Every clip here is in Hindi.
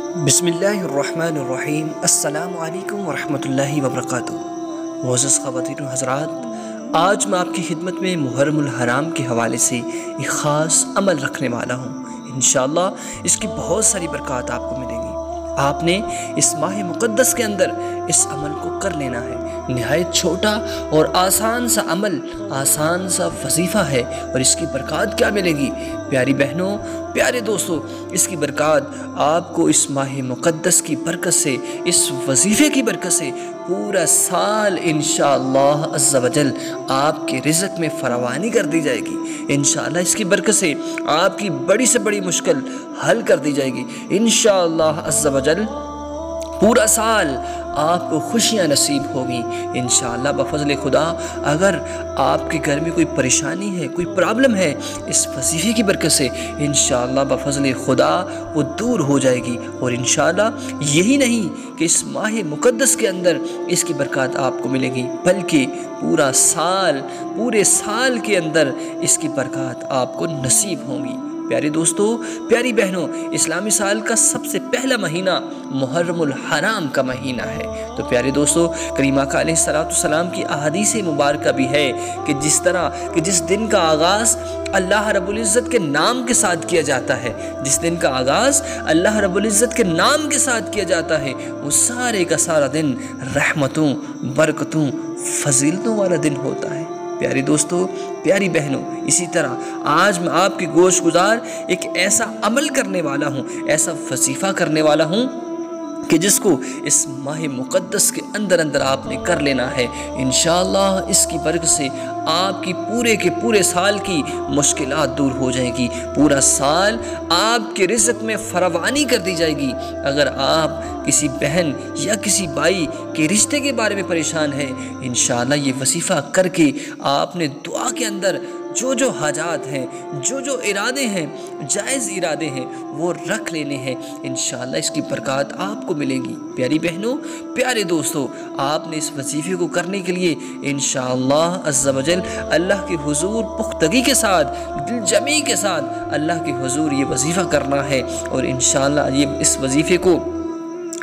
बिस्मिल्लाहिर्रहमानिर्रहीम। अस्सलामु अलैकुम वरहमतुल्लाहि वबरकातुहू। मोअज़्ज़ज़ ख़वातीन व हज़रात, आज मैं आपकी खिदमत में मुहर्रम हराम के हवाले से एक ख़ास अमल रखने वाला हूँ। इंशाअल्लाह इसकी बहुत सारी बरक़ात आपको मिलेंगी। आपने इस माह मुक़द्दस के अंदर इस अमल को कर लेना है। निहायत छोटा और आसान सा अमल, आसान सा वजीफ़ा है और इसकी बरक़ात क्या मिलेगी प्यारी बहनों, प्यारे दोस्तों। इसकी बरक़ात आपको इस माह मुक़द्दस की बरकत से, इस वजीफ़े की बरकत से पूरा साल इंशाअल्लाह अज़्ज़ा वजल आपके रिज़्क़ में फरावानी कर दी जाएगी। इंशाअल्लाह इसकी बरकत से आपकी बड़ी से बड़ी मुश्किल हल कर दी जाएगी। इंशाअल्लाह अज़्ज़ा वजल पूरा साल आपको खुशियाँ नसीब होगी इंशाअल्लाह बफ़ज़ल खुदा। अगर आपके घर में कोई परेशानी है, कोई प्रॉब्लम है, इस वजीफ़े की बरकत से इंशाअल्लाह बफ़ज़ल खुदा वो दूर हो जाएगी। और इंशाअल्लाह यही नहीं कि इस माह मुक़द्दस के अंदर इसकी बरकत आपको मिलेगी, बल्कि पूरा साल, पूरे साल के अंदर इसकी बरकत आपको नसीब होंगी। प्यारे दोस्तों, प्यारी बहनों, इस्लामी साल का सबसे पहला महीना मुहर्रम हराम का महीना है। तो प्यारे दोस्तों, करीमा का अलैहिस्सलाम की अहादीस मुबारक भी है कि जिस तरह कि जिस दिन का आगाज़ अल्लाह रब्बुल इज़्ज़त के नाम के साथ किया जाता है, जिस दिन का आगाज़ अल्लाह रब्बुल इज़्ज़त के नाम के साथ किया जाता है, वो सारे का सारा दिन रहमतों, बरकतों, फजीलतों वाला दिन होता है। प्यारे दोस्तों, प्यारी बहनों, इसी तरह आज मैं आपकी गोश गुजार एक ऐसा अमल करने वाला हूँ, ऐसा वजीफ़ा करने वाला हूँ कि जिसको इस माह मुक़द्दस के अंदर अंदर आपने कर लेना है। इंशाअल्लाह इसकी बरकत से आपकी पूरे के पूरे साल की मुश्किलात दूर हो जाएगी। पूरा साल आपके रिज़्क़ में फरावानी कर दी जाएगी। अगर आप किसी बहन या किसी भाई के रिश्ते के बारे में परेशान है, इंशाअल्लाह ये वजीफ़ा करके आपने दुआ के अंदर जो जो हाजात हैं, जो जो इरादे हैं, जायज़ इरादे हैं, वो रख लेने हैं। इंशाअल्लाह इसकी बरकत आपको मिलेगी। प्यारी बहनों, प्यारे दोस्तों, आपने इस वजीफ़े को करने के लिए इंशाअल्लाह अज़्ज़ा वजल अल्लाह के हुज़ूर पुख्तगी के साथ, दिलजमी के साथ अल्लाह के हुज़ूर ये वजीफ़ा करना है। और इंशाअल्लाह ये इस वजीफ़े को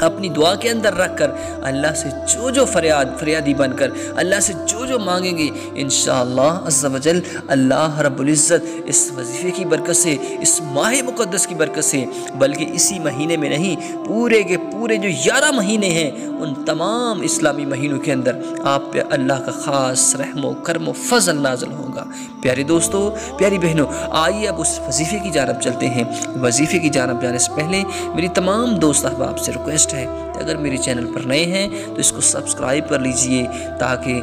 अपनी दुआ के अंदर रख कर अल्लाह से जो जो फरियादी बनकर अल्लाह से जो जो मांगेंगे, इंशाअल्लाह अज़्ज़ा वजल अल्लाह रब्बुल इज़्ज़त इस वजीफ़े की बरकत से, इस माह मुक़द्दस की बरकत से, बल्कि इसी महीने में नहीं, पूरे के पूरे जो 11 महीने हैं, उन तमाम इस्लामी महीनों के अंदर आप पे अल्लाह का ख़ास रहम करम फ़ज़ल नाज़िल होगा। प्यारे दोस्तों, प्यारी बहनों, आइए अब उस वजीफ़े की जानब चलते हैं। वजीफ़े की जानब जाने से पहले मेरी तमाम दोस्त अहबाब से रिक्वेस्ट है कि अगर मेरे चैनल पर नए हैं तो इसको सब्सक्राइब कर लीजिए ताकि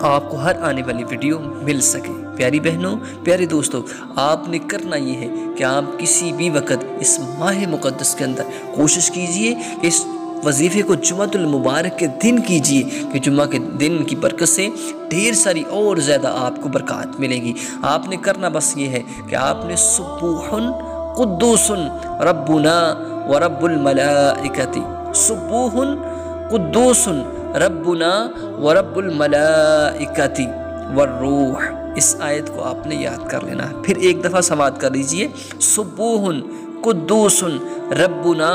आपको हर आने वाली वीडियो मिल सके। प्यारी बहनों, प्यारे दोस्तों, आपने करना ये है कि आप किसी भी वक्त इस माह मुक़द्दस के अंदर कोशिश कीजिए कि इस वजीफ़े को जुम्मतुल मुबारक के दिन कीजिए कि जुम्मा के दिन की बरकत से ढेर सारी और ज़्यादा आपको बरकत मिलेगी। आपने करना बस ये है कि आपने सुब्बुहुन कुद्दूसुन रब्बुना व रब्बुल मलाइकति, सुब्बुहुन कुद्दूसुन रब्बुना व रब्बुल मलाइकति वर्रूह। इस आयत को आपने याद कर लेना है। फिर एक दफ़ा समाअत कर लीजिए, सुब्बुहुन कुद्दूसुन रब्बुना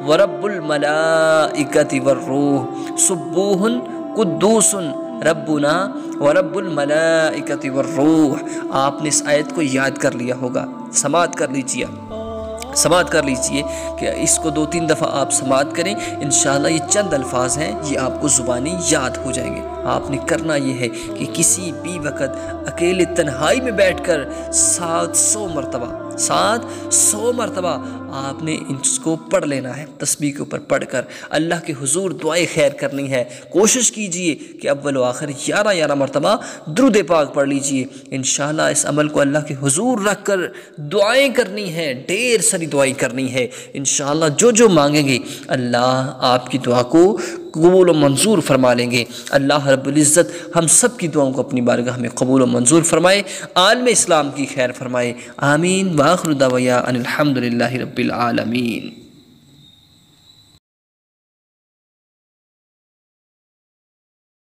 व रब्बुल मलाइकति वर्रूह, सुब्बुहुन कुद्दूसुन रब्बुना व रब्बुल मलाइकति वर्रूह। आपने इस आयत को याद कर लिया होगा। समाअत कर लीजिए, समाअत कर लीजिए कि इसको 2-3 दफ़ा आप समाअत करें। इंशाअल्लाह ये चंद अल्फाज हैं, ये आपको ज़ुबानी याद हो जाएंगे। आपने करना ये है कि किसी भी वक्त अकेले तन्हाई में बैठकर 700 मरतबा आपने इसको पढ़ लेना है। तस्बीह के ऊपर पढ़कर अल्लाह के हुजूर दुआए खैर करनी है। कोशिश कीजिए कि अव्वल व आखिर 11 मरतबा दुरूद पाक पढ़ लीजिए। इंशाअल्लाह इस अमल को अल्लाह के हुजूर रख कर दुआएँ करनी है, ढेर सारी दुआएँ करनी है। इंशाअल्लाह जो जो मांगेंगे अल्लाह आपकी दुआ को कबूल व मंजूर फरमा लेंगे। अल्लाह रब्बुल इज़्ज़त हम सब की दुआओं को अपनी बारगाह में कबूल व मंजूर फरमाए, आलम इस्लाम की खैर फरमाए। आमीन। व आखिरु दावया अनिल हम्दुलिल्लाहि रब्बिल आलमीन।